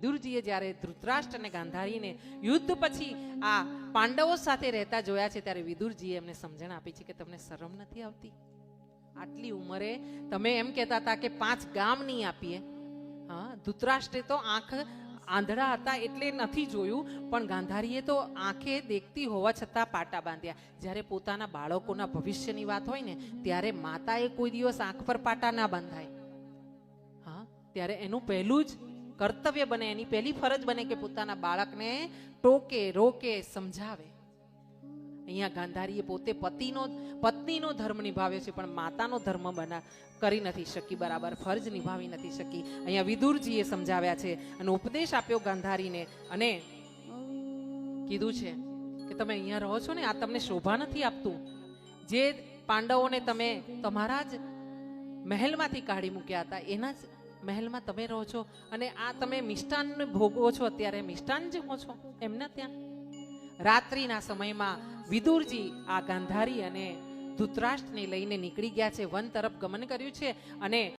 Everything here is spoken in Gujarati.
વિદુરજીએ જ્યારે ધૃતરાષ્ટ્ર અને ગાંધારીને યુદ્ધ પછી આ પાંડવો સાથે રહેતા જોયા છે ત્યારે વિદુરજીએ એમને સમજણ આપી છે કે તમને શરમ નથી આવતી? આટલી ઉંમરે તમે એમ કહેતા હતા કે 5 ગામ નહીં આપીએ. હા, ધૃતરાષ્ટ્રે તો આંખ આંધળા હતા એટલે નથી જોયું, પણ ગાંધારીએ તો આંખે દેખતી હોવા છતાં પાટા બાંધ્યા. જ્યારે પોતાના બાળકોના ભવિષ્યની વાત હોય ને ત્યારે માતાએ કોઈ દિવસ આંખ પર પાટા ના બાંધાય. હા, ત્યારે એનું પહેલું જ કર્તવ્ય બને, એની પહેલી ફરજ બને કે પોતાના બાળકને ટોકે, રોકે, સમજાવે. અહીંયા ગાંધારીએ પોતે પત્નીનો ધર્મ નિભાવ્યો છે, પણ માતાનો ધર્મ કરી નથી શકી, બરાબર ફરજ નિભાવી નથી શકી. અહીંયા વિદુરજીએ સમજાવ્યા છે અને ઉપદેશ આપ્યો ગાંધારીને અને કીધું છે કે તમે અહીંયા રહો છો ને, આ તમને શોભા નથી આપતું. જે પાંડવોને તમે તમારા જ મહેલમાંથી કાઢી મૂક્યા હતા એના જ મહેલમાં તમે રહો છો અને આ તમે મિષ્ટાન ભોગવો છો. અત્યારે મિષ્ટાન જમો છો એમના ત્યાં. રાત્રિના સમયમાં વિદુરજી આ ગાંધારી અને ધૃતરાષ્ટ્રને લઈને નીકળી ગયા છે, વન તરફ ગમન કર્યું છે અને